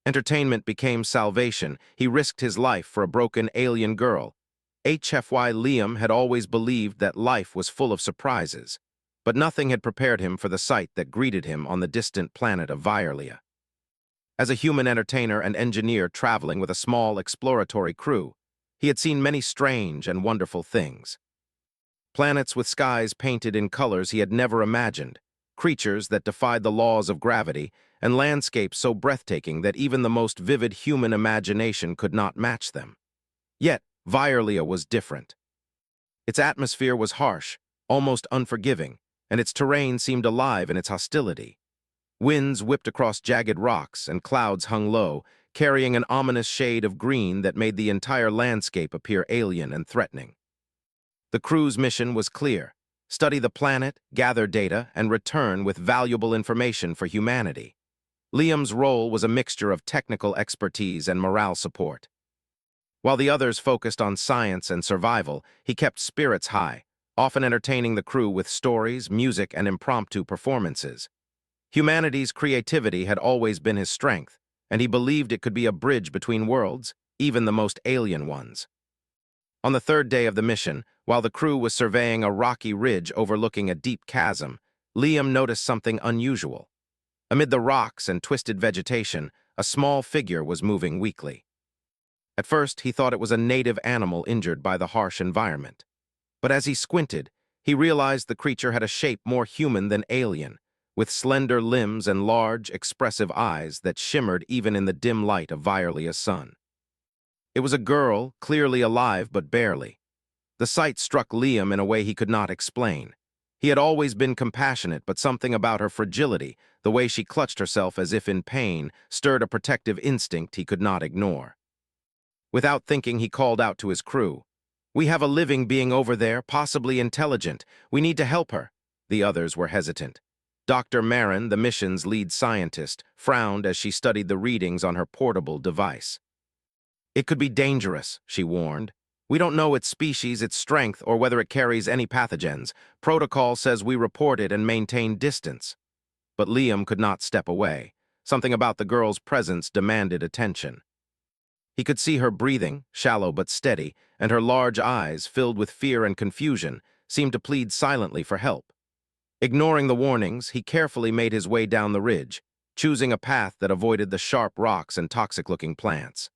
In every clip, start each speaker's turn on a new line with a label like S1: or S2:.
S1: Entertainment became salvation. He risked his life for a broken alien girl. HFY Liam had always believed that life was full of surprises, but nothing had prepared him for the sight that greeted him on the distant planet of Virlia. As a human entertainer and engineer traveling with a small exploratory crew, he had seen many strange and wonderful things. Planets with skies painted in colors he had never imagined, creatures that defied the laws of gravity, and landscapes so breathtaking that even the most vivid human imagination could not match them. Yet, Virlia was different. Its atmosphere was harsh, almost unforgiving, and its terrain seemed alive in its hostility. Winds whipped across jagged rocks, and clouds hung low, carrying an ominous shade of green that made the entire landscape appear alien and threatening. The crew's mission was clear: study the planet, gather data, and return with valuable information for humanity. Liam's role was a mixture of technical expertise and morale support. While the others focused on science and survival, he kept spirits high, often entertaining the crew with stories, music, and impromptu performances. Humanity's creativity had always been his strength, and he believed it could be a bridge between worlds, even the most alien ones. On the third day of the mission, while the crew was surveying a rocky ridge overlooking a deep chasm, Liam noticed something unusual. Amid the rocks and twisted vegetation, a small figure was moving weakly. At first, he thought it was a native animal injured by the harsh environment. But as he squinted, he realized the creature had a shape more human than alien, with slender limbs and large, expressive eyes that shimmered even in the dim light of Virlia's sun. It was a girl, clearly alive but barely. The sight struck Liam in a way he could not explain. He had always been compassionate, but something about her fragility, the way she clutched herself as if in pain, stirred a protective instinct he could not ignore. Without thinking, he called out to his crew. "We have a living being over there, possibly intelligent. We need to help her." The others were hesitant. Dr. Marin, the mission's lead scientist, frowned as she studied the readings on her portable device. "It could be dangerous," she warned. "We don't know its species, its strength, or whether it carries any pathogens. Protocol says we report it and maintain distance." But Liam could not step away. Something about the girl's presence demanded attention. He could see her breathing, shallow but steady, and her large eyes, filled with fear and confusion, seemed to plead silently for help. Ignoring the warnings, he carefully made his way down the ridge, choosing a path that avoided the sharp rocks and toxic-looking plants.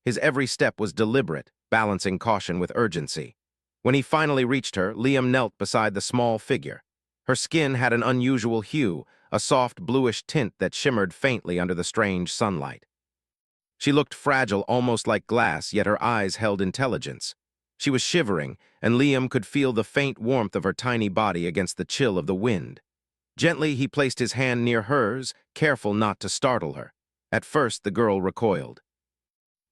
S1: His every step was deliberate, balancing caution with urgency. When he finally reached her, Liam knelt beside the small figure. Her skin had an unusual hue, a soft bluish tint that shimmered faintly under the strange sunlight. She looked fragile, almost like glass, yet her eyes held intelligence. She was shivering, and Liam could feel the faint warmth of her tiny body against the chill of the wind. Gently, he placed his hand near hers, careful not to startle her. At first, the girl recoiled.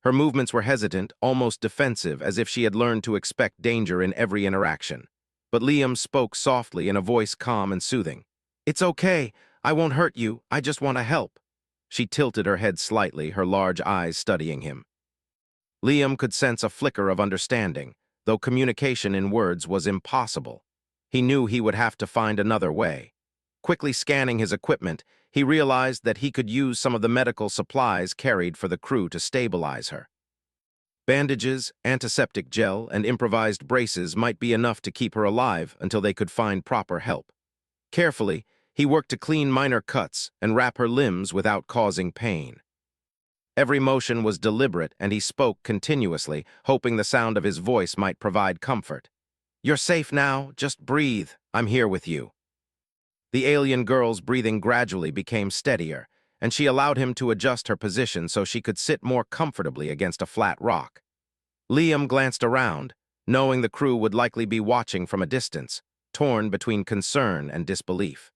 S1: Her movements were hesitant, almost defensive, as if she had learned to expect danger in every interaction. But Liam spoke softly in a voice calm and soothing. "It's okay. I won't hurt you. I just want to help." She tilted her head slightly, her large eyes studying him. Liam could sense a flicker of understanding, though communication in words was impossible. He knew he would have to find another way. Quickly scanning his equipment, he realized that he could use some of the medical supplies carried for the crew to stabilize her. Bandages, antiseptic gel, and improvised braces might be enough to keep her alive until they could find proper help. Carefully, he worked to clean minor cuts and wrap her limbs without causing pain. Every motion was deliberate, and he spoke continuously, hoping the sound of his voice might provide comfort. "You're safe now. Just breathe. I'm here with you." The alien girl's breathing gradually became steadier, and she allowed him to adjust her position so she could sit more comfortably against a flat rock. Liam glanced around, knowing the crew would likely be watching from a distance, torn between concern and disbelief.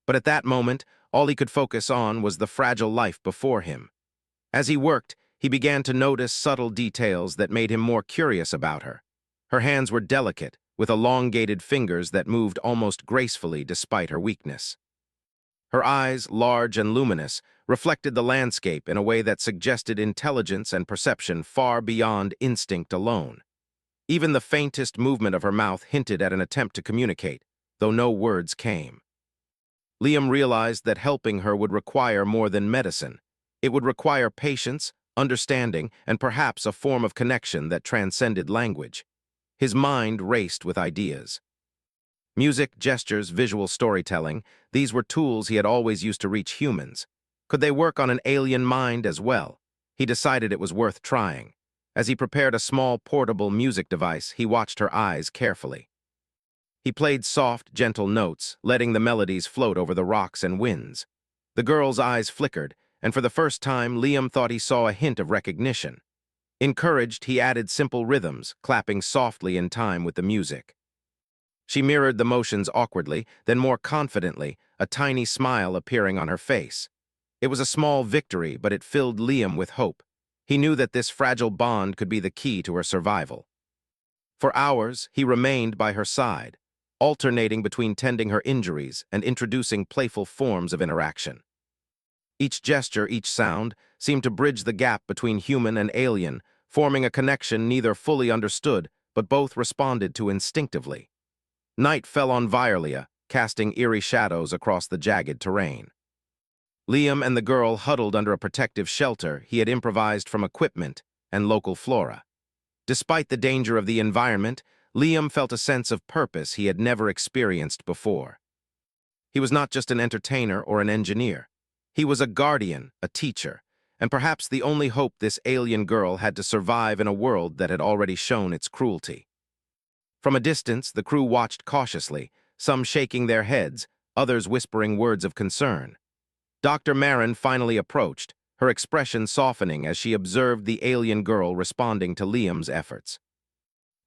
S1: But at that moment, all he could focus on was the fragile life before him. As he worked, he began to notice subtle details that made him more curious about her. Her hands were delicate, with elongated fingers that moved almost gracefully despite her weakness. Her eyes, large and luminous, reflected the landscape in a way that suggested intelligence and perception far beyond instinct alone. Even the faintest movement of her mouth hinted at an attempt to communicate, though no words came. Liam realized that helping her would require more than medicine. It would require patience, understanding, and perhaps a form of connection that transcended language. His mind raced with ideas. Music, gestures, visual storytelling, these were tools he had always used to reach humans. Could they work on an alien mind as well? He decided it was worth trying. As he prepared a small, portable music device, he watched her eyes carefully. He played soft, gentle notes, letting the melodies float over the rocks and winds. The girl's eyes flickered, and for the first time, Liam thought he saw a hint of recognition. Encouraged, he added simple rhythms, clapping softly in time with the music. She mirrored the motions awkwardly, then more confidently, a tiny smile appearing on her face. It was a small victory, but it filled Liam with hope. He knew that this fragile bond could be the key to her survival. For hours, he remained by her side, alternating between tending her injuries and introducing playful forms of interaction. Each gesture, each sound, seemed to bridge the gap between human and alien, forming a connection neither fully understood, but both responded to instinctively. Night fell on Violia, casting eerie shadows across the jagged terrain. Liam and the girl huddled under a protective shelter he had improvised from equipment and local flora. Despite the danger of the environment, Liam felt a sense of purpose he had never experienced before. He was not just an entertainer or an engineer. He was a guardian, a teacher, and perhaps the only hope this alien girl had to survive in a world that had already shown its cruelty. From a distance, the crew watched cautiously, some shaking their heads, others whispering words of concern. Dr. Marin finally approached, her expression softening as she observed the alien girl responding to Liam's efforts.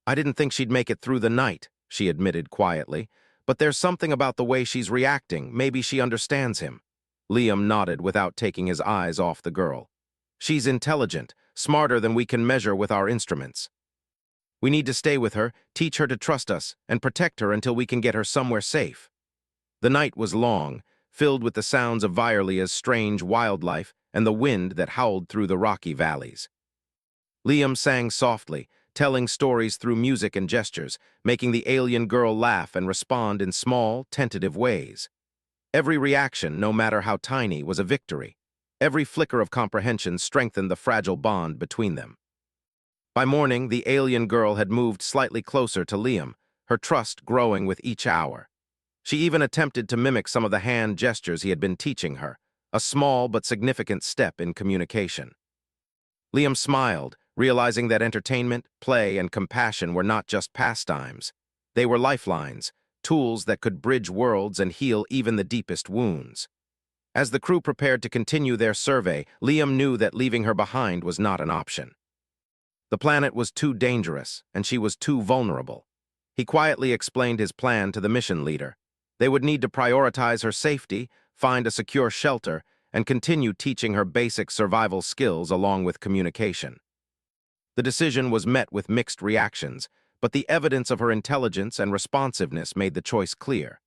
S1: "I didn't think she'd make it through the night," she admitted quietly, "but there's something about the way she's reacting. Maybe she understands him." Liam nodded without taking his eyes off the girl. "She's intelligent, smarter than we can measure with our instruments. We need to stay with her, teach her to trust us, and protect her until we can get her somewhere safe." The night was long, filled with the sounds of Violia's strange wildlife and the wind that howled through the rocky valleys. Liam sang softly, telling stories through music and gestures, making the alien girl laugh and respond in small, tentative ways. Every reaction, no matter how tiny, was a victory. Every flicker of comprehension strengthened the fragile bond between them. By morning, the alien girl had moved slightly closer to Liam, her trust growing with each hour. She even attempted to mimic some of the hand gestures he had been teaching her, a small but significant step in communication. Liam smiled, realizing that entertainment, play, and compassion were not just pastimes. They were lifelines, tools that could bridge worlds and heal even the deepest wounds. As the crew prepared to continue their survey, Liam knew that leaving her behind was not an option. The planet was too dangerous, and she was too vulnerable. He quietly explained his plan to the mission leader. They would need to prioritize her safety, find a secure shelter, and continue teaching her basic survival skills along with communication. The decision was met with mixed reactions, but the evidence of her intelligence and responsiveness made the choice clear.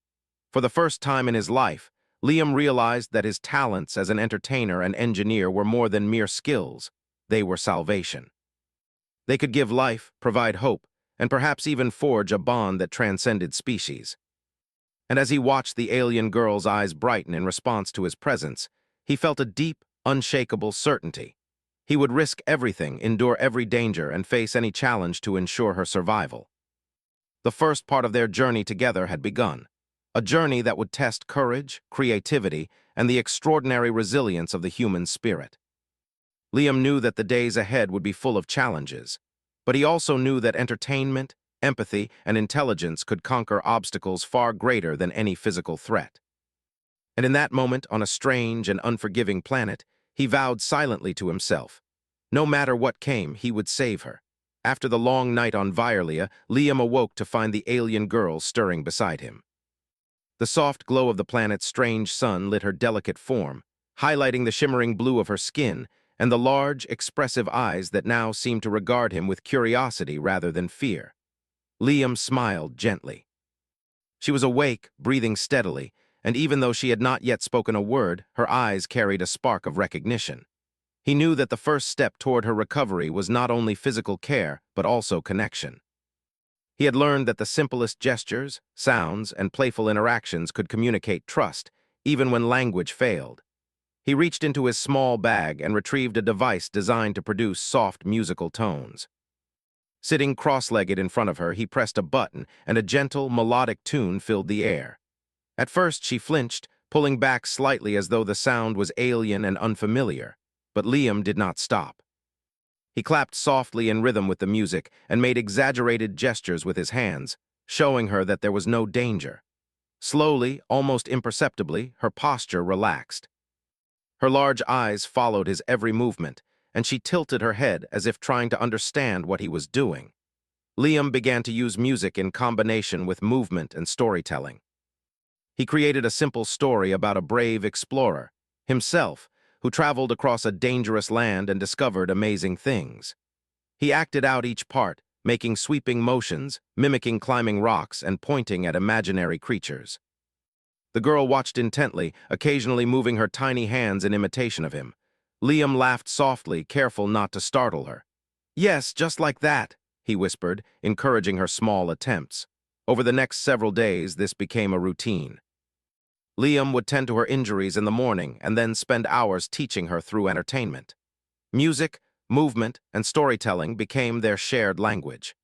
S1: For the first time in his life, Liam realized that his talents as an entertainer and engineer were more than mere skills. They were salvation. They could give life, provide hope, and perhaps even forge a bond that transcended species. And as he watched the alien girl's eyes brighten in response to his presence, he felt a deep, unshakable certainty. He would risk everything, endure every danger, and face any challenge to ensure her survival. The first part of their journey together had begun, a journey that would test courage, creativity, and the extraordinary resilience of the human spirit. Liam knew that the days ahead would be full of challenges, but he also knew that entertainment, empathy, and intelligence could conquer obstacles far greater than any physical threat. And in that moment, on a strange and unforgiving planet, he vowed silently to himself. No matter what came, he would save her. After the long night on Violia, Liam awoke to find the alien girl stirring beside him. The soft glow of the planet's strange sun lit her delicate form, highlighting the shimmering blue of her skin and the large, expressive eyes that now seemed to regard him with curiosity rather than fear. Liam smiled gently. She was awake, breathing steadily, and even though she had not yet spoken a word, her eyes carried a spark of recognition. He knew that the first step toward her recovery was not only physical care, but also connection. He had learned that the simplest gestures, sounds, and playful interactions could communicate trust, even when language failed. He reached into his small bag and retrieved a device designed to produce soft musical tones. Sitting cross-legged in front of her, he pressed a button, and a gentle, melodic tune filled the air. At first, she flinched, pulling back slightly as though the sound was alien and unfamiliar. But Liam did not stop. He clapped softly in rhythm with the music and made exaggerated gestures with his hands, showing her that there was no danger. Slowly, almost imperceptibly, her posture relaxed. Her large eyes followed his every movement, and she tilted her head as if trying to understand what he was doing. Liam began to use music in combination with movement and storytelling. He created a simple story about a brave explorer, himself, who traveled across a dangerous land and discovered amazing things. He acted out each part, making sweeping motions, mimicking climbing rocks, and pointing at imaginary creatures. The girl watched intently, occasionally moving her tiny hands in imitation of him. Liam laughed softly, careful not to startle her. "Yes, just like that," he whispered, encouraging her small attempts. Over the next several days, this became a routine. Liam would tend to her injuries in the morning and then spend hours teaching her through entertainment. Music, movement, and storytelling became their shared language.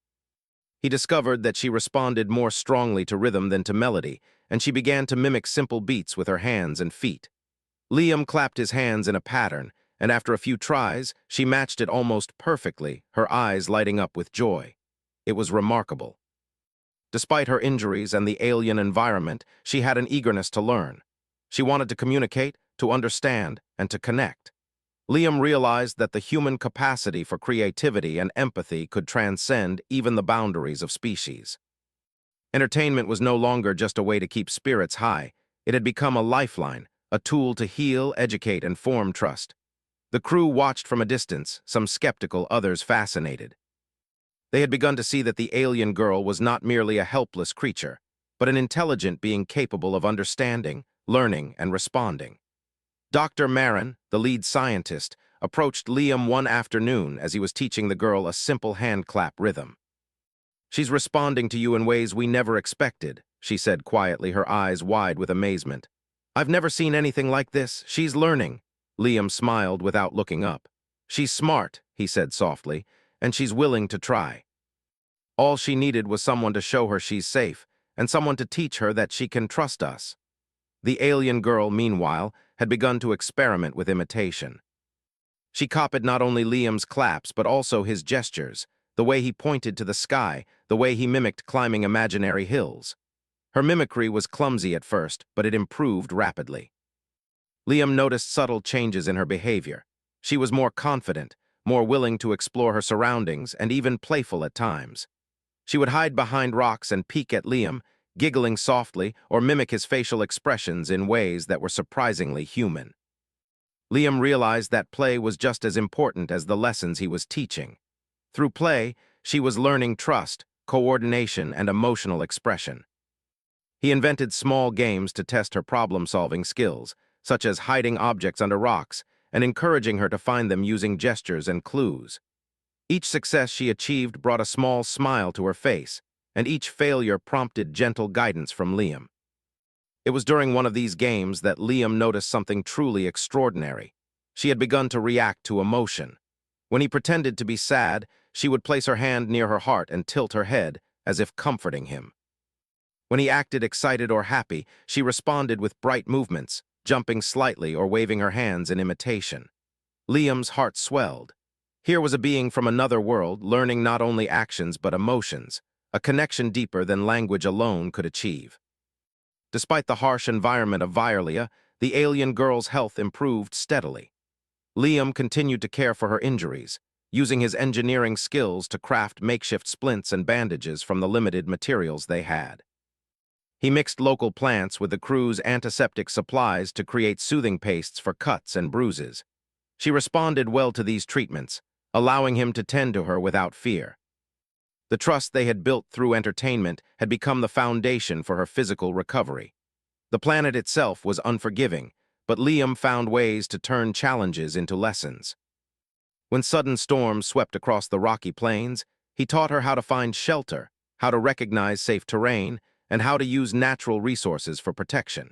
S1: He discovered that she responded more strongly to rhythm than to melody, and she began to mimic simple beats with her hands and feet. Liam clapped his hands in a pattern, and after a few tries, she matched it almost perfectly, her eyes lighting up with joy. It was remarkable. Despite her injuries and the alien environment, she had an eagerness to learn. She wanted to communicate, to understand, and to connect. Liam realized that the human capacity for creativity and empathy could transcend even the boundaries of species. Entertainment was no longer just a way to keep spirits high. It had become a lifeline, a tool to heal, educate, and form trust. The crew watched from a distance, some skeptical, others fascinated. They had begun to see that the alien girl was not merely a helpless creature, but an intelligent being capable of understanding, learning, and responding. Dr. Marin, the lead scientist, approached Liam one afternoon as he was teaching the girl a simple hand clap rhythm. "She's responding to you in ways we never expected," she said quietly, her eyes wide with amazement. "I've never seen anything like this. She's learning." Liam smiled without looking up. "She's smart," he said softly, "and she's willing to try. All she needed was someone to show her she's safe, and someone to teach her that she can trust us." The alien girl, meanwhile, had begun to experiment with imitation. She copied not only Liam's claps but also his gestures, the way he pointed to the sky, the way he mimicked climbing imaginary hills. Her mimicry was clumsy at first, but it improved rapidly. Liam noticed subtle changes in her behavior. She was more confident, more willing to explore her surroundings, and even playful at times. She would hide behind rocks and peek at Liam, giggling softly or mimic his facial expressions in ways that were surprisingly human. Liam realized that play was just as important as the lessons he was teaching. Through play, she was learning trust, coordination, and emotional expression. He invented small games to test her problem-solving skills, such as hiding objects under rocks and encouraging her to find them using gestures and clues. Each success she achieved brought a small smile to her face, and each failure prompted gentle guidance from Liam. It was during one of these games that Liam noticed something truly extraordinary. She had begun to react to emotion. When he pretended to be sad, she would place her hand near her heart and tilt her head, as if comforting him. When he acted excited or happy, she responded with bright movements, jumping slightly or waving her hands in imitation. Liam's heart swelled. Here was a being from another world, learning not only actions but emotions, a connection deeper than language alone could achieve. Despite the harsh environment of Violia, the alien girl's health improved steadily. Liam continued to care for her injuries, using his engineering skills to craft makeshift splints and bandages from the limited materials they had. He mixed local plants with the crew's antiseptic supplies to create soothing pastes for cuts and bruises. She responded well to these treatments, allowing him to tend to her without fear. The trust they had built through entertainment had become the foundation for her physical recovery. The planet itself was unforgiving, but Liam found ways to turn challenges into lessons. When sudden storms swept across the rocky plains, he taught her how to find shelter, how to recognize safe terrain, and how to use natural resources for protection.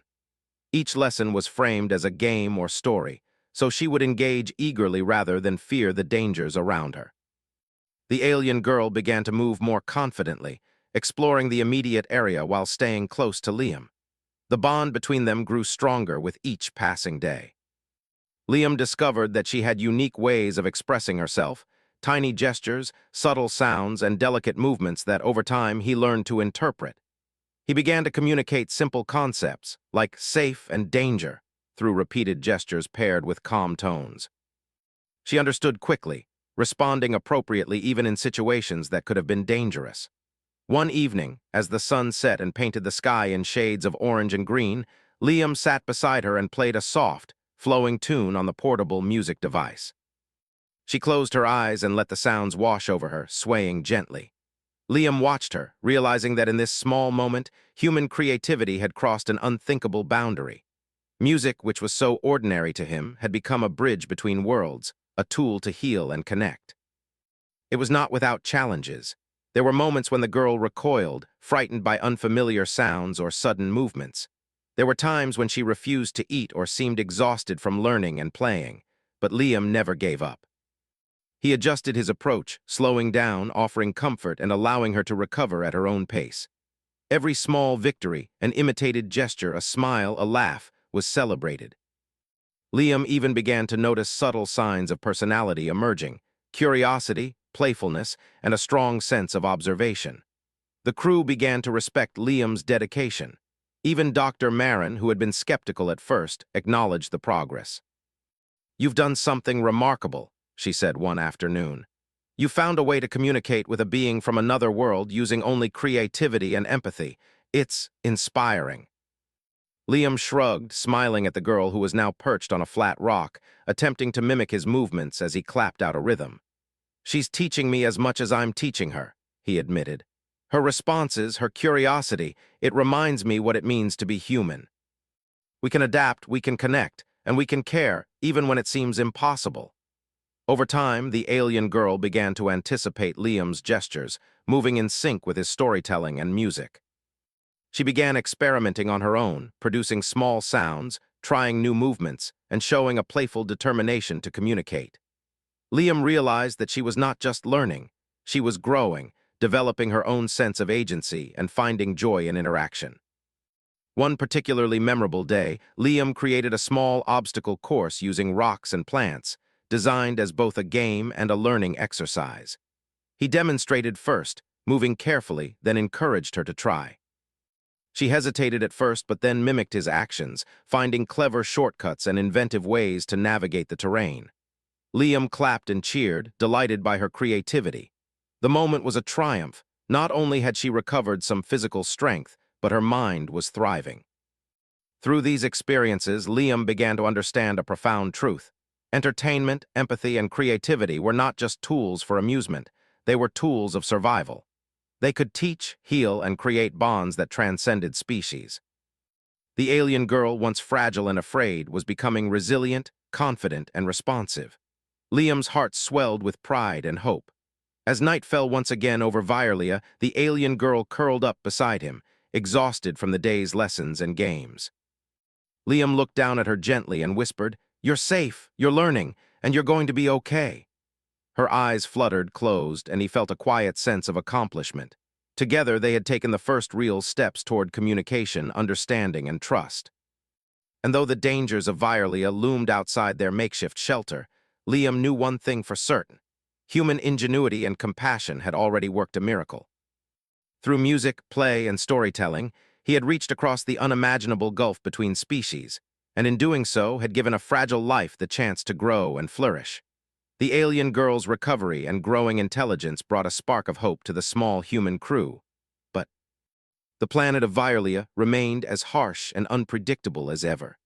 S1: Each lesson was framed as a game or story, so she would engage eagerly rather than fear the dangers around her. The alien girl began to move more confidently, exploring the immediate area while staying close to Liam. The bond between them grew stronger with each passing day. Liam discovered that she had unique ways of expressing herself, tiny gestures, subtle sounds, and delicate movements that over time he learned to interpret. He began to communicate simple concepts, like safe and danger, through repeated gestures paired with calm tones. She understood quickly, responding appropriately even in situations that could have been dangerous. One evening, as the sun set and painted the sky in shades of orange and green, Liam sat beside her and played a soft, flowing tune on the portable music device. She closed her eyes and let the sounds wash over her, swaying gently. Liam watched her, realizing that in this small moment, human creativity had crossed an unthinkable boundary. Music, which was so ordinary to him, had become a bridge between worlds, a tool to heal and connect. It was not without challenges. There were moments when the girl recoiled, frightened by unfamiliar sounds or sudden movements. There were times when she refused to eat or seemed exhausted from learning and playing, but Liam never gave up. He adjusted his approach, slowing down, offering comfort and allowing her to recover at her own pace. Every small victory, an imitated gesture, a smile, a laugh, was celebrated. Liam even began to notice subtle signs of personality emerging: curiosity, playfulness, and a strong sense of observation. The crew began to respect Liam's dedication. Even Dr. Marin, who had been skeptical at first, acknowledged the progress. "You've done something remarkable," she said one afternoon. "You found a way to communicate with a being from another world using only creativity and empathy. It's inspiring." Liam shrugged, smiling at the girl who was now perched on a flat rock, attempting to mimic his movements as he clapped out a rhythm. "She's teaching me as much as I'm teaching her," he admitted. "Her responses, her curiosity, it reminds me what it means to be human. We can adapt, we can connect, and we can care, even when it seems impossible." Over time, the alien girl began to anticipate Liam's gestures, moving in sync with his storytelling and music. She began experimenting on her own, producing small sounds, trying new movements, and showing a playful determination to communicate. Liam realized that she was not just learning, she was growing, developing her own sense of agency and finding joy in interaction. One particularly memorable day, Liam created a small obstacle course using rocks and plants, designed as both a game and a learning exercise. He demonstrated first, moving carefully, then encouraged her to try. She hesitated at first but then mimicked his actions, finding clever shortcuts and inventive ways to navigate the terrain. Liam clapped and cheered, delighted by her creativity. The moment was a triumph. Not only had she recovered some physical strength, but her mind was thriving. Through these experiences, Liam began to understand a profound truth. Entertainment, empathy, and creativity were not just tools for amusement, they were tools of survival. They could teach, heal, and create bonds that transcended species. The alien girl, once fragile and afraid, was becoming resilient, confident, and responsive. Liam's heart swelled with pride and hope. As night fell once again over Virelia, the alien girl curled up beside him, exhausted from the day's lessons and games. Liam looked down at her gently and whispered, "You're safe, you're learning, and you're going to be okay." Her eyes fluttered, closed, and he felt a quiet sense of accomplishment. Together, they had taken the first real steps toward communication, understanding, and trust. And though the dangers of Virelia loomed outside their makeshift shelter, Liam knew one thing for certain: human ingenuity and compassion had already worked a miracle. Through music, play, and storytelling, he had reached across the unimaginable gulf between species, and in doing so had given a fragile life the chance to grow and flourish. The alien girl's recovery and growing intelligence brought a spark of hope to the small human crew. But the planet of Virelia remained as harsh and unpredictable as ever.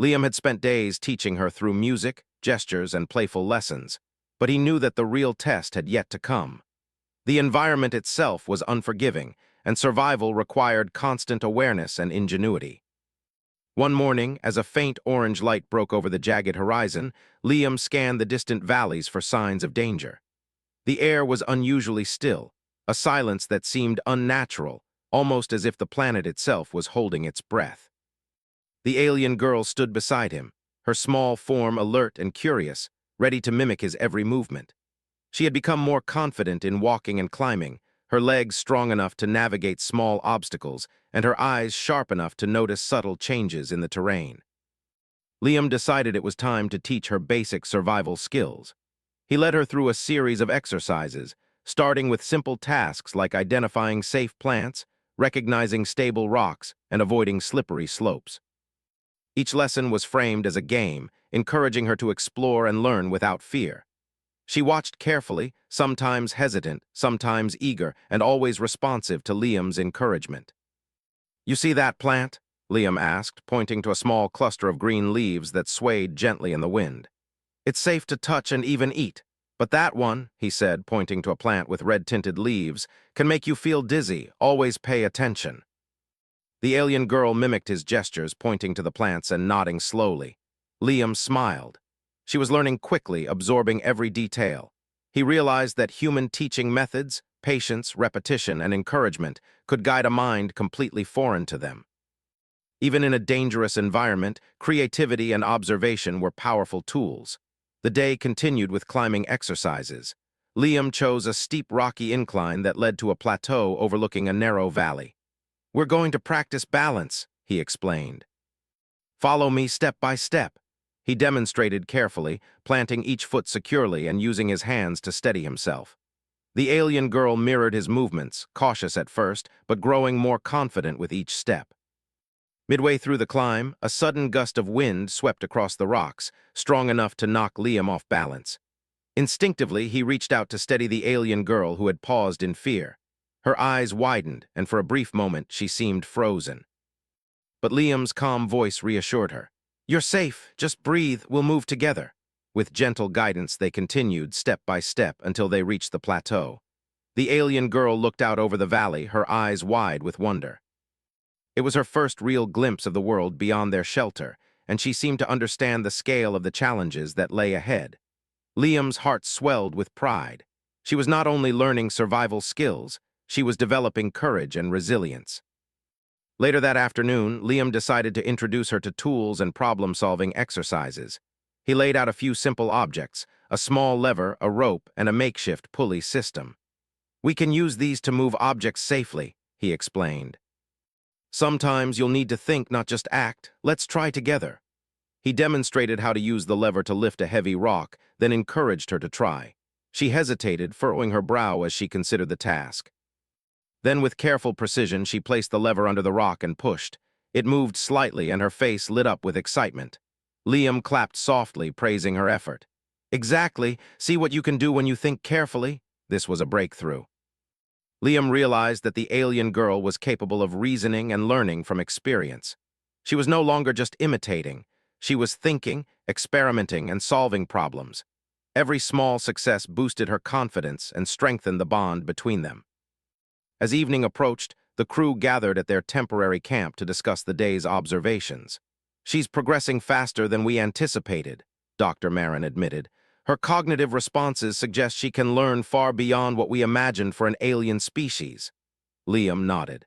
S1: Liam had spent days teaching her through music, gestures, and playful lessons, but he knew that the real test had yet to come. The environment itself was unforgiving, and survival required constant awareness and ingenuity. One morning, as a faint orange light broke over the jagged horizon, Liam scanned the distant valleys for signs of danger. The air was unusually still, a silence that seemed unnatural, almost as if the planet itself was holding its breath. The alien girl stood beside him, her small form alert and curious, ready to mimic his every movement. She had become more confident in walking and climbing, her legs strong enough to navigate small obstacles, and her eyes sharp enough to notice subtle changes in the terrain. Liam decided it was time to teach her basic survival skills. He led her through a series of exercises, starting with simple tasks like identifying safe plants, recognizing stable rocks, and avoiding slippery slopes. Each lesson was framed as a game, encouraging her to explore and learn without fear. She watched carefully, sometimes hesitant, sometimes eager, and always responsive to Liam's encouragement. "You see that plant?" Liam asked, pointing to a small cluster of green leaves that swayed gently in the wind. "It's safe to touch and even eat. But that one," he said, pointing to a plant with red-tinted leaves, "can make you feel dizzy. Always pay attention." The alien girl mimicked his gestures, pointing to the plants and nodding slowly. Liam smiled. She was learning quickly, absorbing every detail. He realized that human teaching methods, patience, repetition, and encouragement could guide a mind completely foreign to them. Even in a dangerous environment, creativity and observation were powerful tools. The day continued with climbing exercises. Liam chose a steep rocky incline that led to a plateau overlooking a narrow valley. "We're going to practice balance," he explained. "Follow me step by step." He demonstrated carefully, planting each foot securely and using his hands to steady himself. The alien girl mirrored his movements, cautious at first, but growing more confident with each step. Midway through the climb, a sudden gust of wind swept across the rocks, strong enough to knock Liam off balance. Instinctively, he reached out to steady the alien girl who had paused in fear. Her eyes widened, and for a brief moment she seemed frozen. But Liam's calm voice reassured her. "You're safe, just breathe, we'll move together." With gentle guidance, they continued step by step until they reached the plateau. The alien girl looked out over the valley, her eyes wide with wonder. It was her first real glimpse of the world beyond their shelter, and she seemed to understand the scale of the challenges that lay ahead. Liam's heart swelled with pride. She was not only learning survival skills, she was developing courage and resilience. Later that afternoon, Liam decided to introduce her to tools and problem-solving exercises. He laid out a few simple objects, a small lever, a rope, and a makeshift pulley system. "We can use these to move objects safely," he explained. "Sometimes you'll need to think, not just act. Let's try together." He demonstrated how to use the lever to lift a heavy rock, then encouraged her to try. She hesitated, furrowing her brow as she considered the task. Then, with careful precision, she placed the lever under the rock and pushed. It moved slightly, and her face lit up with excitement. Liam clapped softly, praising her effort. "Exactly. See what you can do when you think carefully?" This was a breakthrough. Liam realized that the alien girl was capable of reasoning and learning from experience. She was no longer just imitating. She was thinking, experimenting, and solving problems. Every small success boosted her confidence and strengthened the bond between them. As evening approached, the crew gathered at their temporary camp to discuss the day's observations. "She's progressing faster than we anticipated," Dr. Marin admitted. "Her cognitive responses suggest she can learn far beyond what we imagined for an alien species." Liam nodded.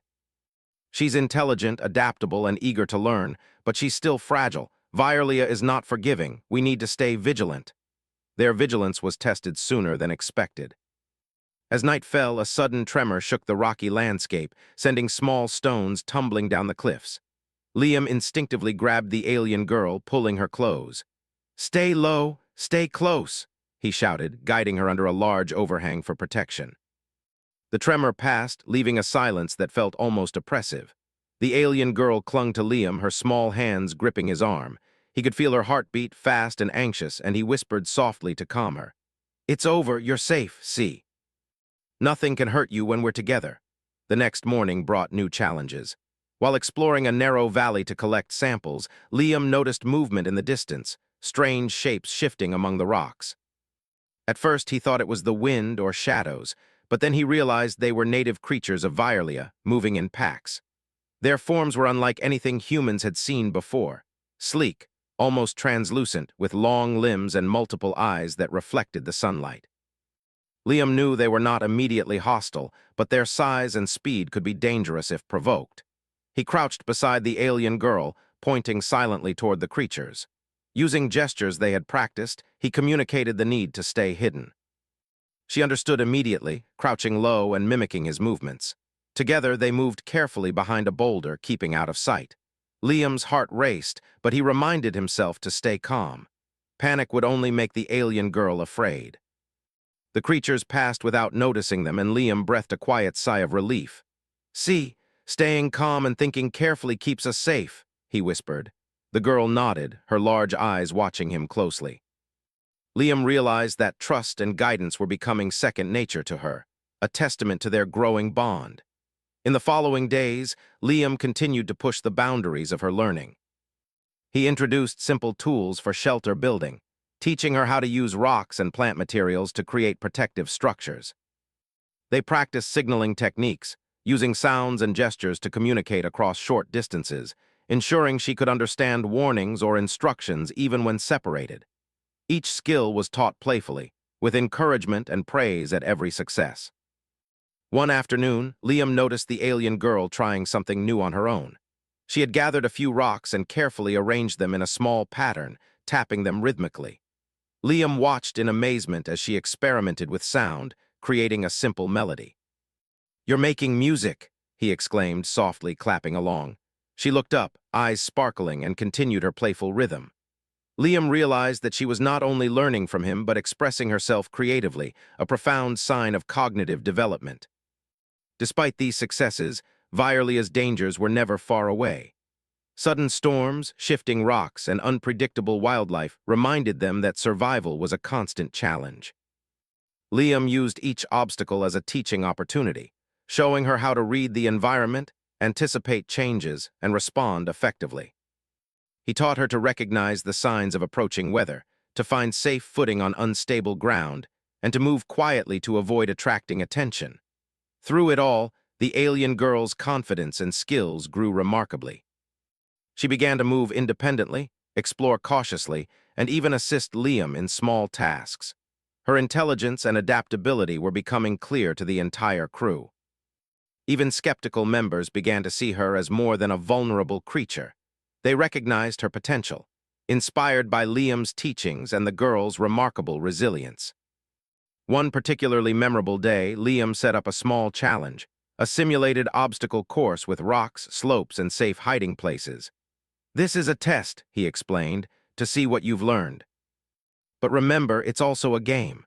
S1: "She's intelligent, adaptable, and eager to learn, but she's still fragile. Virelia is not forgiving. We need to stay vigilant." Their vigilance was tested sooner than expected. As night fell, a sudden tremor shook the rocky landscape, sending small stones tumbling down the cliffs. Liam instinctively grabbed the alien girl, pulling her close. "Stay low, stay close," he shouted, guiding her under a large overhang for protection. The tremor passed, leaving a silence that felt almost oppressive. The alien girl clung to Liam, her small hands gripping his arm. He could feel her heartbeat, fast and anxious, and he whispered softly to calm her. "It's over, you're safe, see. Nothing can hurt you when we're together." The next morning brought new challenges. While exploring a narrow valley to collect samples, Liam noticed movement in the distance, strange shapes shifting among the rocks. At first he thought it was the wind or shadows, but then he realized they were native creatures of Virelia, moving in packs. Their forms were unlike anything humans had seen before. Sleek, almost translucent, with long limbs and multiple eyes that reflected the sunlight. Liam knew they were not immediately hostile, but their size and speed could be dangerous if provoked. He crouched beside the alien girl, pointing silently toward the creatures. Using gestures they had practiced, he communicated the need to stay hidden. She understood immediately, crouching low and mimicking his movements. Together, they moved carefully behind a boulder, keeping out of sight. Liam's heart raced, but he reminded himself to stay calm. Panic would only make the alien girl afraid. The creatures passed without noticing them, and Liam breathed a quiet sigh of relief. "See, staying calm and thinking carefully keeps us safe," he whispered. The girl nodded, her large eyes watching him closely. Liam realized that trust and guidance were becoming second nature to her, a testament to their growing bond. In the following days, Liam continued to push the boundaries of her learning. He introduced simple tools for shelter building, teaching her how to use rocks and plant materials to create protective structures. They practiced signaling techniques, using sounds and gestures to communicate across short distances, ensuring she could understand warnings or instructions even when separated. Each skill was taught playfully, with encouragement and praise at every success. One afternoon, Liam noticed the alien girl trying something new on her own. She had gathered a few rocks and carefully arranged them in a small pattern, tapping them rhythmically. Liam watched in amazement as she experimented with sound, creating a simple melody. "You're making music," he exclaimed, softly clapping along. She looked up, eyes sparkling, and continued her playful rhythm. Liam realized that she was not only learning from him but expressing herself creatively, a profound sign of cognitive development. Despite these successes, Virelia's dangers were never far away. Sudden storms, shifting rocks, and unpredictable wildlife reminded them that survival was a constant challenge. Liam used each obstacle as a teaching opportunity, showing her how to read the environment, anticipate changes, and respond effectively. He taught her to recognize the signs of approaching weather, to find safe footing on unstable ground, and to move quietly to avoid attracting attention. Through it all, the alien girl's confidence and skills grew remarkably. She began to move independently, explore cautiously, and even assist Liam in small tasks. Her intelligence and adaptability were becoming clear to the entire crew. Even skeptical members began to see her as more than a vulnerable creature. They recognized her potential, inspired by Liam's teachings and the girl's remarkable resilience. One particularly memorable day, Liam set up a small challenge, a simulated obstacle course with rocks, slopes, and safe hiding places. "This is a test," he explained, "to see what you've learned. But remember, it's also a game."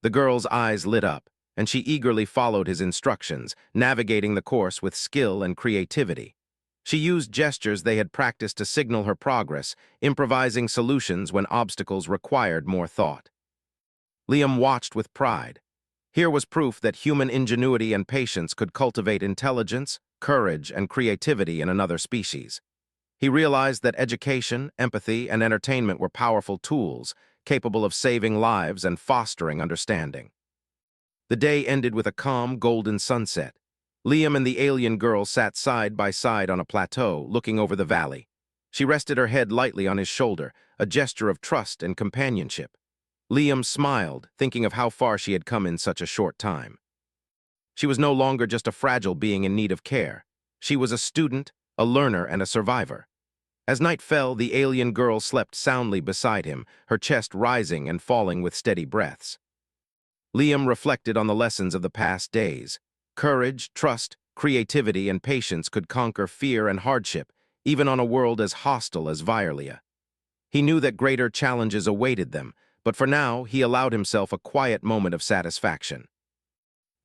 S1: The girl's eyes lit up, and she eagerly followed his instructions, navigating the course with skill and creativity. She used gestures they had practiced to signal her progress, improvising solutions when obstacles required more thought. Liam watched with pride. Here was proof that human ingenuity and patience could cultivate intelligence, courage, and creativity in another species. He realized that education, empathy, and entertainment were powerful tools, capable of saving lives and fostering understanding. The day ended with a calm, golden sunset. Liam and the alien girl sat side by side on a plateau, looking over the valley. She rested her head lightly on his shoulder, a gesture of trust and companionship. Liam smiled, thinking of how far she had come in such a short time. She was no longer just a fragile being in need of care. She was a student, a learner, and a survivor. As night fell, the alien girl slept soundly beside him, her chest rising and falling with steady breaths. Liam reflected on the lessons of the past days. Courage, trust, creativity, and patience could conquer fear and hardship, even on a world as hostile as Virelia. He knew that greater challenges awaited them, but for now he allowed himself a quiet moment of satisfaction.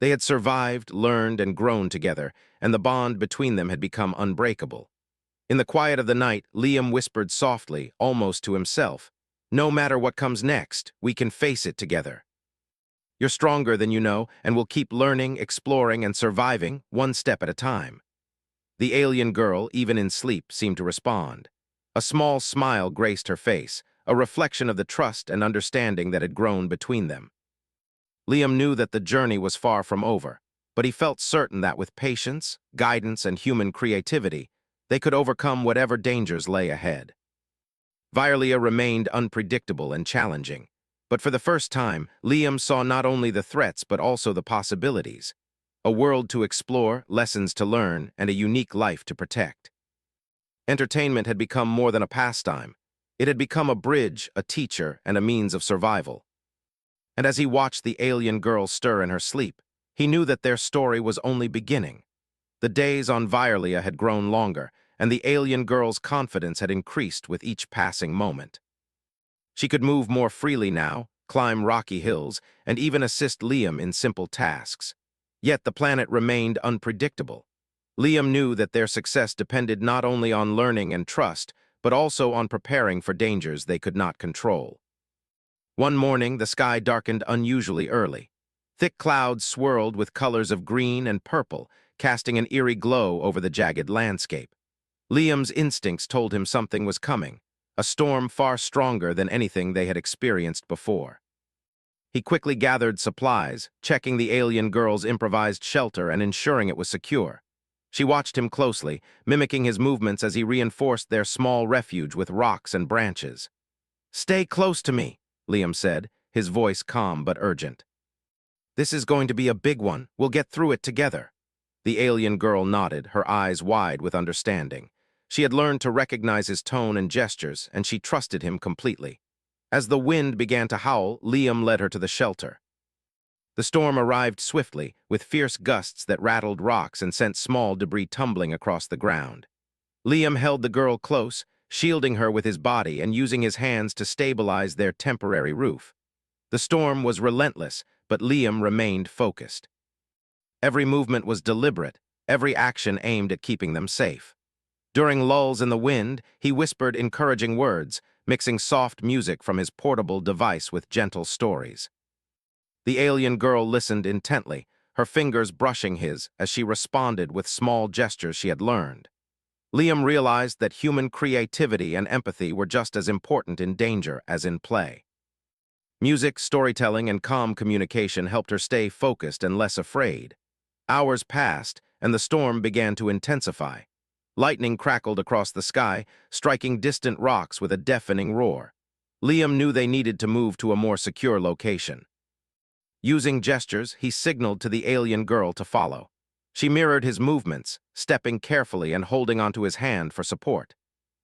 S1: They had survived, learned, and grown together, and the bond between them had become unbreakable. In the quiet of the night, Liam whispered softly, almost to himself, "No matter what comes next, we can face it together. You're stronger than you know, and we'll keep learning, exploring, and surviving, one step at a time." The alien girl, even in sleep, seemed to respond. A small smile graced her face, a reflection of the trust and understanding that had grown between them. Liam knew that the journey was far from over, but he felt certain that with patience, guidance, and human creativity, they could overcome whatever dangers lay ahead. Virelia remained unpredictable and challenging, but for the first time, Liam saw not only the threats but also the possibilities. A world to explore, lessons to learn, and a unique life to protect. Entertainment had become more than a pastime. It had become a bridge, a teacher, and a means of survival. And as he watched the alien girl stir in her sleep, he knew that their story was only beginning. The days on Virelia had grown longer, and the alien girl's confidence had increased with each passing moment. She could move more freely now, climb rocky hills, and even assist Liam in simple tasks. Yet the planet remained unpredictable. Liam knew that their success depended not only on learning and trust, but also on preparing for dangers they could not control. One morning, the sky darkened unusually early. Thick clouds swirled with colors of green and purple, casting an eerie glow over the jagged landscape. Liam's instincts told him something was coming, a storm far stronger than anything they had experienced before. He quickly gathered supplies, checking the alien girl's improvised shelter and ensuring it was secure. She watched him closely, mimicking his movements as he reinforced their small refuge with rocks and branches. "Stay close to me," Liam said, his voice calm but urgent. "This is going to be a big one. We'll get through it together." The alien girl nodded, her eyes wide with understanding. She had learned to recognize his tone and gestures, and she trusted him completely. As the wind began to howl, Liam led her to the shelter. The storm arrived swiftly, with fierce gusts that rattled rocks and sent small debris tumbling across the ground. Liam held the girl close, shielding her with his body and using his hands to stabilize their temporary roof. The storm was relentless, but Liam remained focused. Every movement was deliberate, every action aimed at keeping them safe. During lulls in the wind, he whispered encouraging words, mixing soft music from his portable device with gentle stories. The alien girl listened intently, her fingers brushing his as she responded with small gestures she had learned. Liam realized that human creativity and empathy were just as important in danger as in play. Music, storytelling, and calm communication helped her stay focused and less afraid. Hours passed, and the storm began to intensify. Lightning crackled across the sky, striking distant rocks with a deafening roar. Liam knew they needed to move to a more secure location. Using gestures, he signaled to the alien girl to follow. She mirrored his movements, stepping carefully and holding onto his hand for support.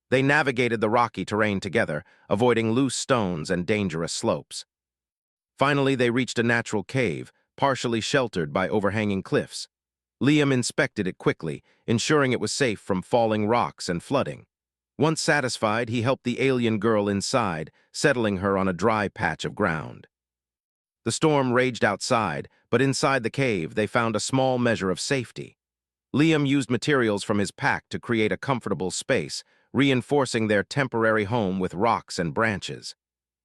S1: They navigated the rocky terrain together, avoiding loose stones and dangerous slopes. Finally, they reached a natural cave, partially sheltered by overhanging cliffs. Liam inspected it quickly, ensuring it was safe from falling rocks and flooding. Once satisfied, he helped the alien girl inside, settling her on a dry patch of ground. The storm raged outside, but inside the cave they found a small measure of safety. Liam used materials from his pack to create a comfortable space, reinforcing their temporary home with rocks and branches.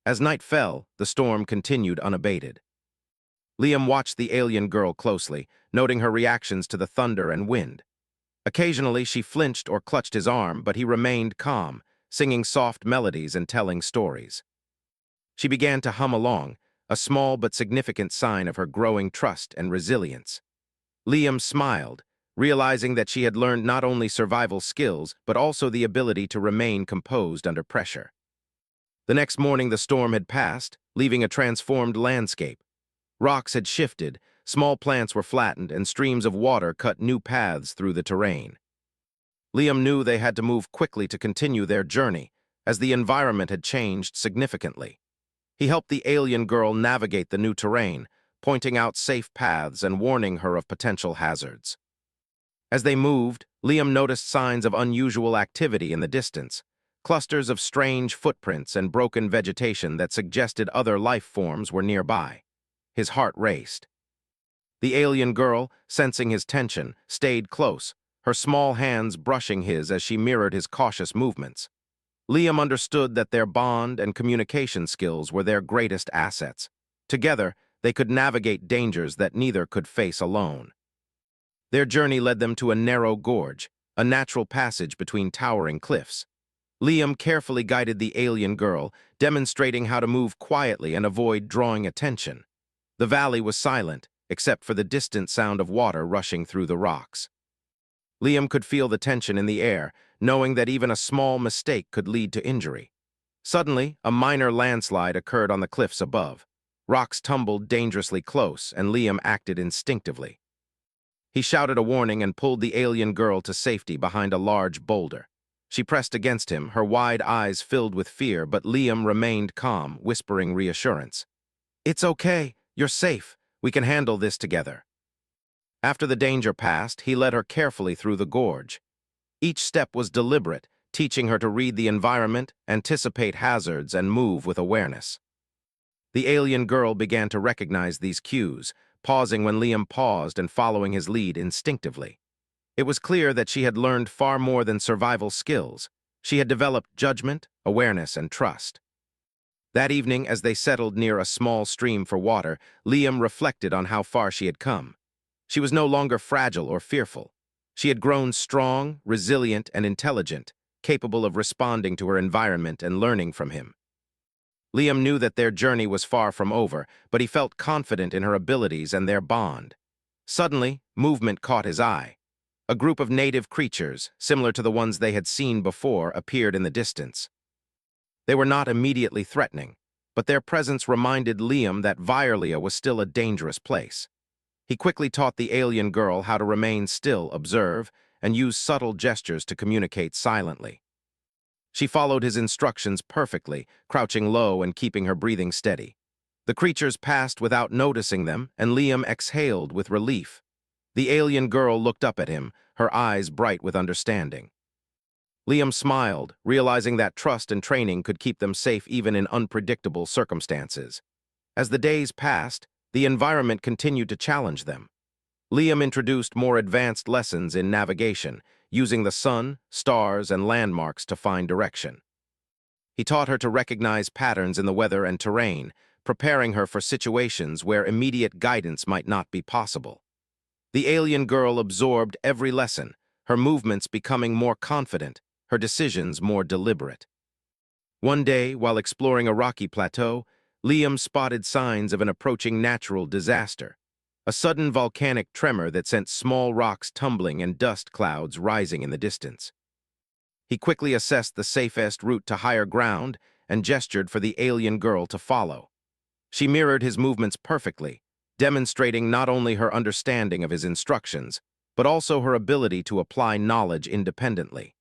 S1: As night fell, the storm continued unabated. Liam watched the alien girl closely, noting her reactions to the thunder and wind. Occasionally she flinched or clutched his arm, but he remained calm, singing soft melodies and telling stories. She began to hum along, a small but significant sign of her growing trust and resilience. Liam smiled, realizing that she had learned not only survival skills, but also the ability to remain composed under pressure. The next morning the storm had passed, leaving a transformed landscape. Rocks had shifted, small plants were flattened, and streams of water cut new paths through the terrain. Liam knew they had to move quickly to continue their journey, as the environment had changed significantly. He helped the alien girl navigate the new terrain, pointing out safe paths and warning her of potential hazards. As they moved, Liam noticed signs of unusual activity in the distance, clusters of strange footprints and broken vegetation that suggested other life forms were nearby. His heart raced. The alien girl, sensing his tension, stayed close, her small hands brushing his as she mirrored his cautious movements. Liam understood that their bond and communication skills were their greatest assets. Together, they could navigate dangers that neither could face alone. Their journey led them to a narrow gorge, a natural passage between towering cliffs. Liam carefully guided the alien girl, demonstrating how to move quietly and avoid drawing attention. The valley was silent, except for the distant sound of water rushing through the rocks. Liam could feel the tension in the air, knowing that even a small mistake could lead to injury. Suddenly, a minor landslide occurred on the cliffs above. Rocks tumbled dangerously close, and Liam acted instinctively. He shouted a warning and pulled the alien girl to safety behind a large boulder. She pressed against him, her wide eyes filled with fear, but Liam remained calm, whispering reassurance. "It's okay. You're safe. We can handle this together." After the danger passed, he led her carefully through the gorge. Each step was deliberate, teaching her to read the environment, anticipate hazards, and move with awareness. The alien girl began to recognize these cues, pausing when Liam paused and following his lead instinctively. It was clear that she had learned far more than survival skills. She had developed judgment, awareness, and trust. That evening, as they settled near a small stream for water, Liam reflected on how far she had come. She was no longer fragile or fearful. She had grown strong, resilient, and intelligent, capable of responding to her environment and learning from him. Liam knew that their journey was far from over, but he felt confident in her abilities and their bond. Suddenly, movement caught his eye. A group of native creatures, similar to the ones they had seen before, appeared in the distance. They were not immediately threatening, but their presence reminded Liam that Virlia was still a dangerous place. He quickly taught the alien girl how to remain still, observe, and use subtle gestures to communicate silently. She followed his instructions perfectly, crouching low and keeping her breathing steady. The creatures passed without noticing them, and Liam exhaled with relief. The alien girl looked up at him, her eyes bright with understanding. Liam smiled, realizing that trust and training could keep them safe even in unpredictable circumstances. As the days passed, the environment continued to challenge them. Liam introduced more advanced lessons in navigation, using the sun, stars, and landmarks to find direction. He taught her to recognize patterns in the weather and terrain, preparing her for situations where immediate guidance might not be possible. The alien girl absorbed every lesson, her movements becoming more confident, her decisions more deliberate. One day, while exploring a rocky plateau, Liam spotted signs of an approaching natural disaster. A sudden volcanic tremor that sent small rocks tumbling and dust clouds rising in the distance. He quickly assessed the safest route to higher ground and gestured for the alien girl to follow. She mirrored his movements perfectly, demonstrating not only her understanding of his instructions, but also her ability to apply knowledge independently.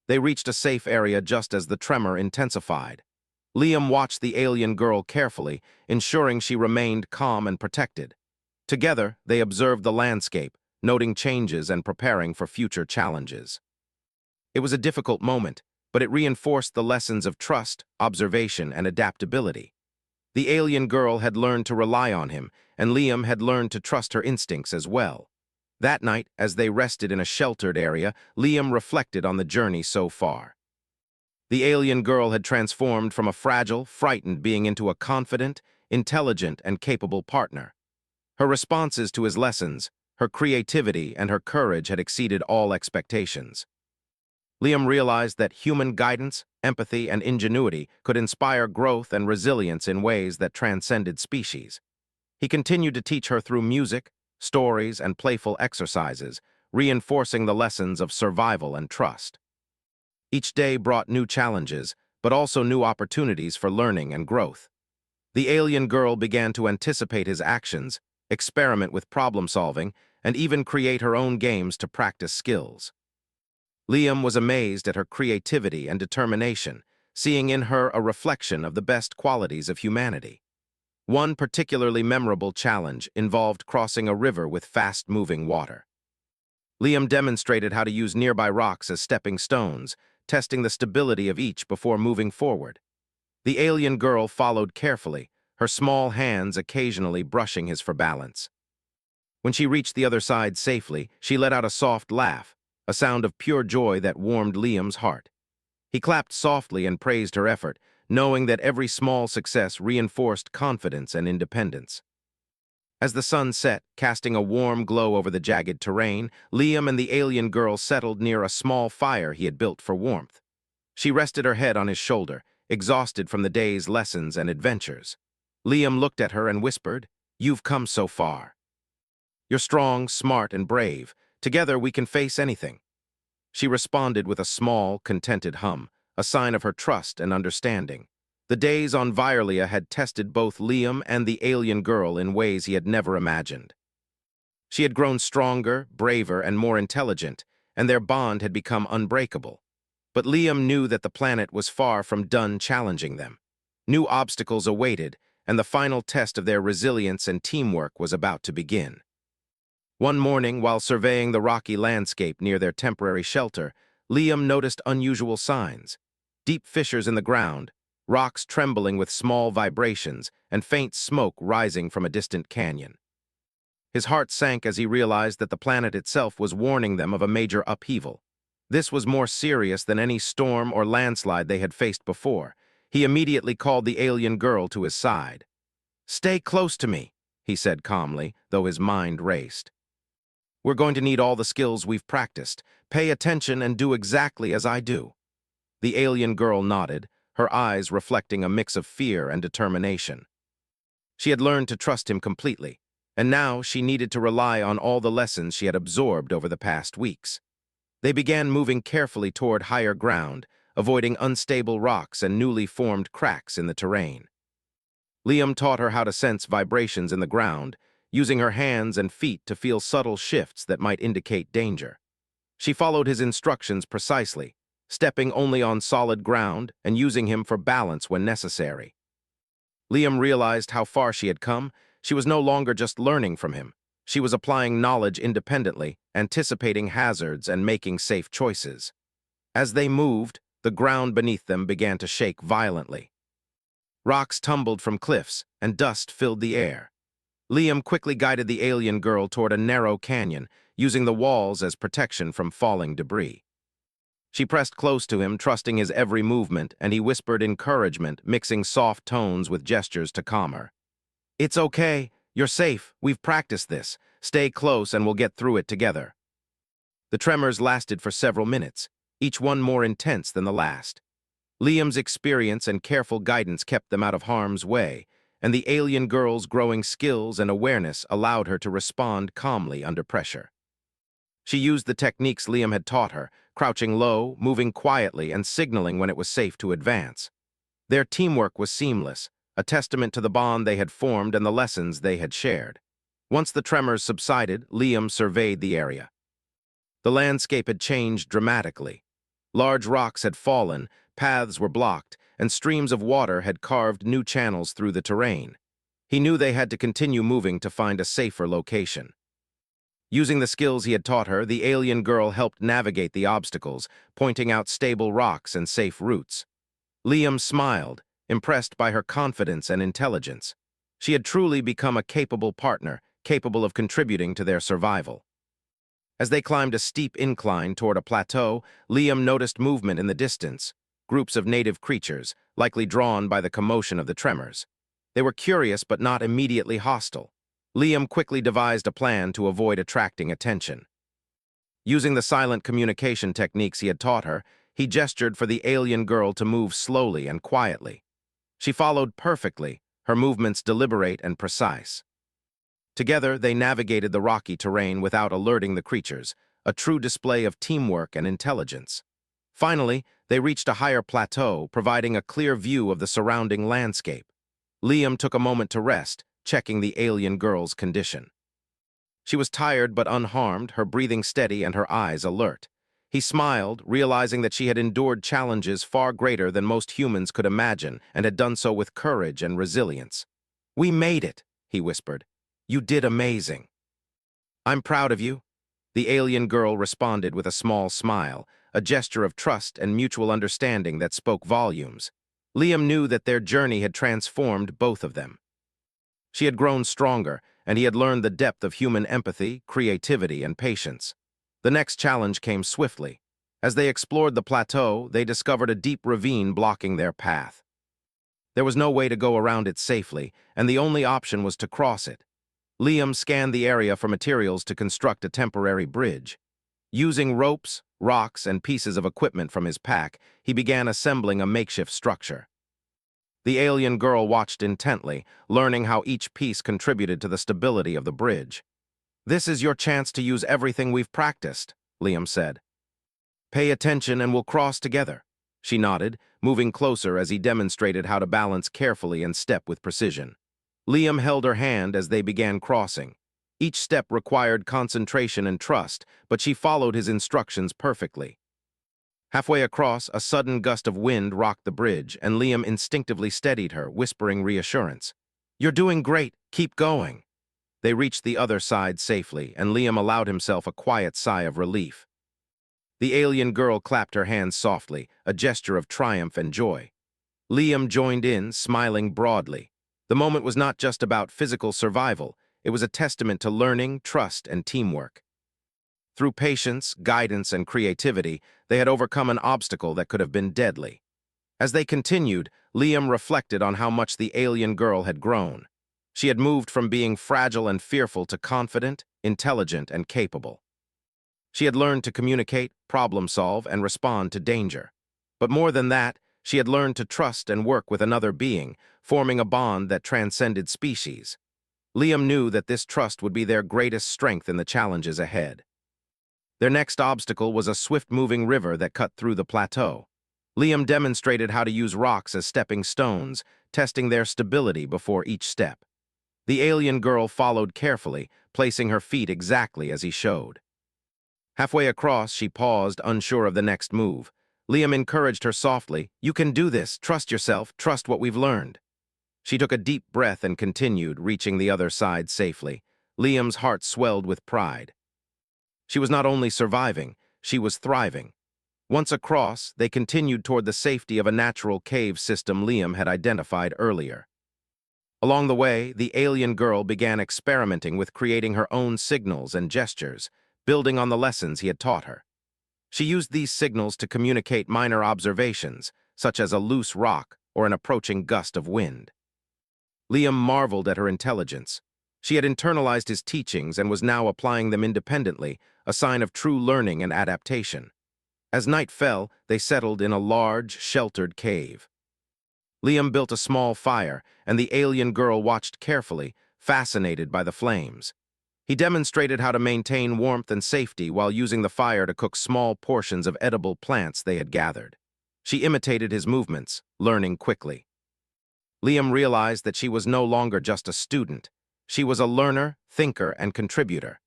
S1: They reached a safe area just as the tremor intensified. Liam watched the alien girl carefully, ensuring she remained calm and protected. Together, they observed the landscape, noting changes and preparing for future challenges. It was a difficult moment, but it reinforced the lessons of trust, observation, and adaptability. The alien girl had learned to rely on him, and Liam had learned to trust her instincts as well. That night, as they rested in a sheltered area, Liam reflected on the journey so far. The alien girl had transformed from a fragile, frightened being into a confident, intelligent, and capable partner. Her responses to his lessons, her creativity, and her courage had exceeded all expectations. Liam realized that human guidance, empathy, and ingenuity could inspire growth and resilience in ways that transcended species. He continued to teach her through music, stories, and playful exercises, reinforcing the lessons of survival and trust. Each day brought new challenges, but also new opportunities for learning and growth. The alien girl began to anticipate his actions, experiment with problem-solving, and even create her own games to practice skills. Liam was amazed at her creativity and determination, seeing in her a reflection of the best qualities of humanity. One particularly memorable challenge involved crossing a river with fast-moving water. Liam demonstrated how to use nearby rocks as stepping stones, testing the stability of each before moving forward. The alien girl followed carefully, her small hands occasionally brushing his for balance. When she reached the other side safely, she let out a soft laugh, a sound of pure joy that warmed Liam's heart. He clapped softly and praised her effort, knowing that every small success reinforced confidence and independence. As the sun set, casting a warm glow over the jagged terrain, Liam and the alien girl settled near a small fire he had built for warmth. She rested her head on his shoulder, exhausted from the day's lessons and adventures. Liam looked at her and whispered, "You've come so far. You're strong, smart, and brave. Together we can face anything." She responded with a small, contented hum, a sign of her trust and understanding. The days on Virlia had tested both Liam and the alien girl in ways he had never imagined. She had grown stronger, braver, and more intelligent, and their bond had become unbreakable. But Liam knew that the planet was far from done challenging them. New obstacles awaited, and the final test of their resilience and teamwork was about to begin. One morning, while surveying the rocky landscape near their temporary shelter, Liam noticed unusual signs. Deep fissures in the ground, rocks trembling with small vibrations, and faint smoke rising from a distant canyon. His heart sank as he realized that the planet itself was warning them of a major upheaval. This was more serious than any storm or landslide they had faced before. He immediately called the alien girl to his side. "Stay close to me," he said calmly, though his mind raced. "We're going to need all the skills we've practiced. Pay attention and do exactly as I do." The alien girl nodded, her eyes reflecting a mix of fear and determination. She had learned to trust him completely, and now she needed to rely on all the lessons she had absorbed over the past weeks. They began moving carefully toward higher ground, avoiding unstable rocks and newly formed cracks in the terrain. Liam taught her how to sense vibrations in the ground, using her hands and feet to feel subtle shifts that might indicate danger. She followed his instructions precisely, stepping only on solid ground and using him for balance when necessary. Liam realized how far she had come. She was no longer just learning from him. She was applying knowledge independently, anticipating hazards and making safe choices. As they moved, the ground beneath them began to shake violently. Rocks tumbled from cliffs, and dust filled the air. Liam quickly guided the alien girl toward a narrow canyon, using the walls as protection from falling debris. She pressed close to him, trusting his every movement, and he whispered encouragement, mixing soft tones with gestures to calm her. "It's okay. You're safe. We've practiced this. Stay close and we'll get through it together." The tremors lasted for several minutes, each one more intense than the last. Liam's experience and careful guidance kept them out of harm's way, and the alien girl's growing skills and awareness allowed her to respond calmly under pressure. She used the techniques Liam had taught her, crouching low, moving quietly, and signaling when it was safe to advance. Their teamwork was seamless, a testament to the bond they had formed and the lessons they had shared. Once the tremors subsided, Liam surveyed the area. The landscape had changed dramatically. Large rocks had fallen, paths were blocked, and streams of water had carved new channels through the terrain. He knew they had to continue moving to find a safer location. Using the skills he had taught her, the alien girl helped navigate the obstacles, pointing out stable rocks and safe routes. Liam smiled, impressed by her confidence and intelligence. She had truly become a capable partner, capable of contributing to their survival. As they climbed a steep incline toward a plateau, Liam noticed movement in the distance, groups of native creatures, likely drawn by the commotion of the tremors. They were curious but not immediately hostile. Liam quickly devised a plan to avoid attracting attention. Using the silent communication techniques he had taught her, he gestured for the alien girl to move slowly and quietly. She followed perfectly, her movements deliberate and precise. Together, they navigated the rocky terrain without alerting the creatures, a true display of teamwork and intelligence. Finally, they reached a higher plateau, providing a clear view of the surrounding landscape. Liam took a moment to rest, checking the alien girl's condition. She was tired but unharmed, her breathing steady and her eyes alert. He smiled, realizing that she had endured challenges far greater than most humans could imagine and had done so with courage and resilience. "We made it," he whispered. "You did amazing." "I'm proud of you." The alien girl responded with a small smile, a gesture of trust and mutual understanding that spoke volumes. Liam knew that their journey had transformed both of them. She had grown stronger, and he had learned the depth of human empathy, creativity, and patience. The next challenge came swiftly. As they explored the plateau, they discovered a deep ravine blocking their path. There was no way to go around it safely, and the only option was to cross it. Liam scanned the area for materials to construct a temporary bridge. Using ropes, rocks, and pieces of equipment from his pack, he began assembling a makeshift structure. The alien girl watched intently, learning how each piece contributed to the stability of the bridge. "This is your chance to use everything we've practiced," Liam said. "Pay attention and we'll cross together." She nodded, moving closer as he demonstrated how to balance carefully and step with precision. Liam held her hand as they began crossing. Each step required concentration and trust, but she followed his instructions perfectly. Halfway across, a sudden gust of wind rocked the bridge, and Liam instinctively steadied her, whispering reassurance. "You're doing great. Keep going." They reached the other side safely, and Liam allowed himself a quiet sigh of relief. The alien girl clapped her hands softly, a gesture of triumph and joy. Liam joined in, smiling broadly. The moment was not just about physical survival, it was a testament to learning, trust, and teamwork. Through patience, guidance, and creativity, they had overcome an obstacle that could have been deadly. As they continued, Liam reflected on how much the alien girl had grown. She had moved from being fragile and fearful to confident, intelligent, and capable. She had learned to communicate, problem-solve, and respond to danger. But more than that, she had learned to trust and work with another being, forming a bond that transcended species. Liam knew that this trust would be their greatest strength in the challenges ahead. Their next obstacle was a swift-moving river that cut through the plateau. Liam demonstrated how to use rocks as stepping stones, testing their stability before each step. The alien girl followed carefully, placing her feet exactly as he showed. Halfway across, she paused, unsure of the next move. Liam encouraged her softly, "You can do this. Trust yourself. Trust what we've learned." She took a deep breath and continued, reaching the other side safely. Liam's heart swelled with pride. She was not only surviving, she was thriving. Once across, they continued toward the safety of a natural cave system Liam had identified earlier. Along the way, the alien girl began experimenting with creating her own signals and gestures, building on the lessons he had taught her. She used these signals to communicate minor observations, such as a loose rock or an approaching gust of wind. Liam marveled at her intelligence. She had internalized his teachings and was now applying them independently, a sign of true learning and adaptation. As night fell, they settled in a large, sheltered cave. Liam built a small fire, and the alien girl watched carefully, fascinated by the flames. He demonstrated how to maintain warmth and safety while using the fire to cook small portions of edible plants they had gathered. She imitated his movements, learning quickly. Liam realized that she was no longer just a student. She was a learner, thinker, and contributor.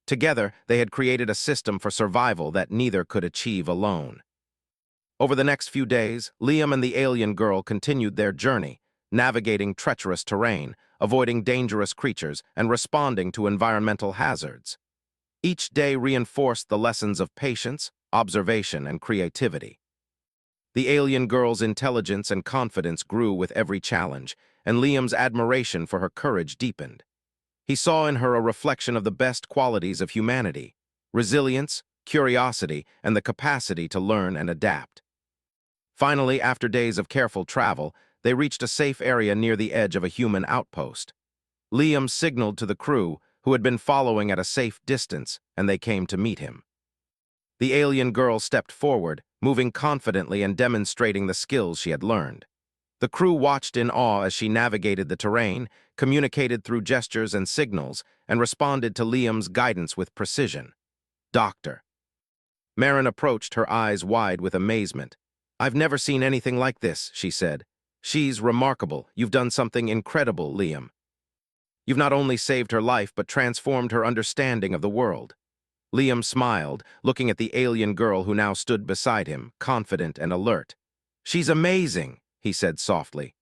S1: Together, they had created a system for survival that neither could achieve alone. Over the next few days, Liam and the alien girl continued their journey, navigating treacherous terrain, avoiding dangerous creatures, and responding to environmental hazards. Each day reinforced the lessons of patience, observation, and creativity. The alien girl's intelligence and confidence grew with every challenge, and Liam's admiration for her courage deepened. He saw in her a reflection of the best qualities of humanity: resilience, curiosity, and the capacity to learn and adapt. Finally, after days of careful travel, they reached a safe area near the edge of a human outpost. Liam signaled to the crew, who had been following at a safe distance, and they came to meet him. The alien girl stepped forward, moving confidently and demonstrating the skills she had learned. The crew watched in awe as she navigated the terrain, communicated through gestures and signals, and responded to Liam's guidance with precision. "Doctor." Marin approached, her eyes wide with amazement. "I've never seen anything like this," she said. "She's remarkable. You've done something incredible, Liam. You've not only saved her life, but transformed her understanding of the world." Liam smiled, looking at the alien girl who now stood beside him, confident and alert. "She's amazing," he said softly.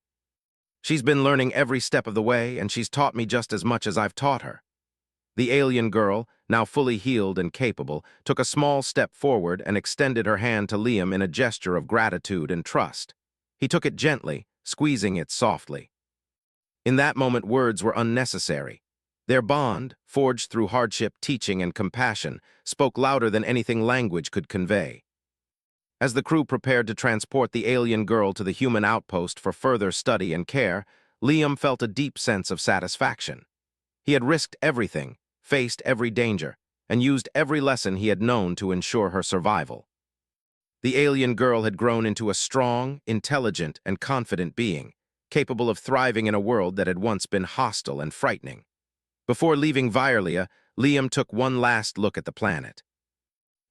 S1: "She's been learning every step of the way, and she's taught me just as much as I've taught her." The alien girl, now fully healed and capable, took a small step forward and extended her hand to Liam in a gesture of gratitude and trust. He took it gently, squeezing it softly. In that moment, words were unnecessary. Their bond, forged through hardship, teaching, and compassion, spoke louder than anything language could convey. As the crew prepared to transport the alien girl to the human outpost for further study and care, Liam felt a deep sense of satisfaction. He had risked everything, faced every danger, and used every lesson he had known to ensure her survival. The alien girl had grown into a strong, intelligent, and confident being, capable of thriving in a world that had once been hostile and frightening. Before leaving Viralia, Liam took one last look at the planet.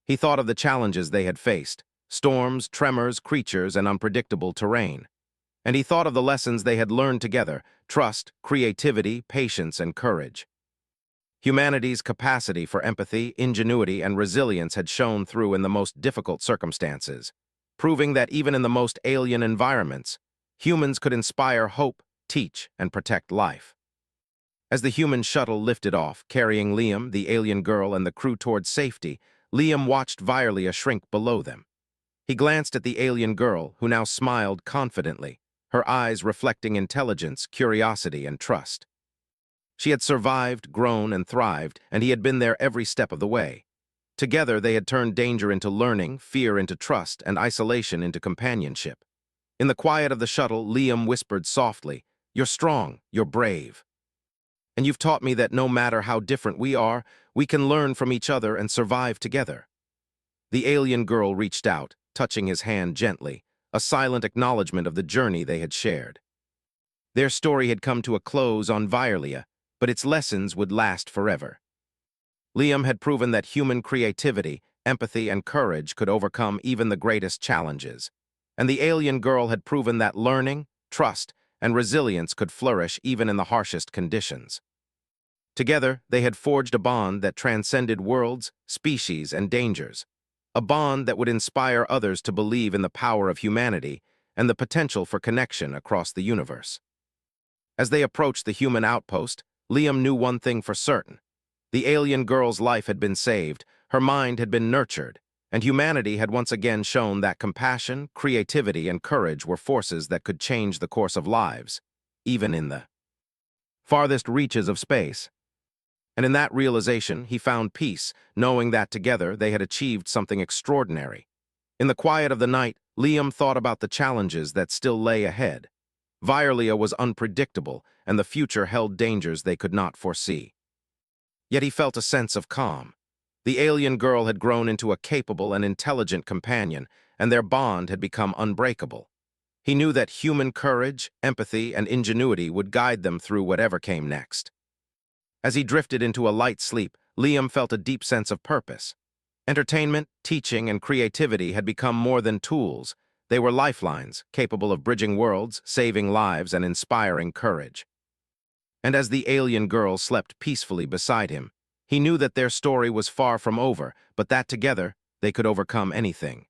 S1: He thought of the challenges they had faced: storms, tremors, creatures, and unpredictable terrain. And he thought of the lessons they had learned together: trust, creativity, patience, and courage. Humanity's capacity for empathy, ingenuity, and resilience had shone through in the most difficult circumstances, proving that even in the most alien environments, humans could inspire hope, teach, and protect life. As the human shuttle lifted off, carrying Liam, the alien girl, and the crew towards safety, Liam watched Virelia shrink below them. He glanced at the alien girl, who now smiled confidently, her eyes reflecting intelligence, curiosity, and trust. She had survived, grown, and thrived, and he had been there every step of the way. Together, they had turned danger into learning, fear into trust, and isolation into companionship. In the quiet of the shuttle, Liam whispered softly, "You're strong, you're brave. And you've taught me that no matter how different we are, we can learn from each other and survive together." The alien girl reached out, touching his hand gently, a silent acknowledgement of the journey they had shared. Their story had come to a close on Virelia, but its lessons would last forever. Liam had proven that human creativity, empathy, and courage could overcome even the greatest challenges. And the alien girl had proven that learning, trust, and resilience could flourish even in the harshest conditions. Together, they had forged a bond that transcended worlds, species, and dangers. A bond that would inspire others to believe in the power of humanity and the potential for connection across the universe. As they approached the human outpost, Liam knew one thing for certain. The alien girl's life had been saved, her mind had been nurtured, and humanity had once again shown that compassion, creativity, and courage were forces that could change the course of lives, even in the farthest reaches of space. And in that realization, he found peace, knowing that together they had achieved something extraordinary. In the quiet of the night, Liam thought about the challenges that still lay ahead. Virelia was unpredictable, and the future held dangers they could not foresee. Yet he felt a sense of calm. The alien girl had grown into a capable and intelligent companion, and their bond had become unbreakable. He knew that human courage, empathy, and ingenuity would guide them through whatever came next. As he drifted into a light sleep, Liam felt a deep sense of purpose. Entertainment, teaching, and creativity had become more than tools. They were lifelines, capable of bridging worlds, saving lives, and inspiring courage. And as the alien girl slept peacefully beside him, he knew that their story was far from over, but that together they could overcome anything.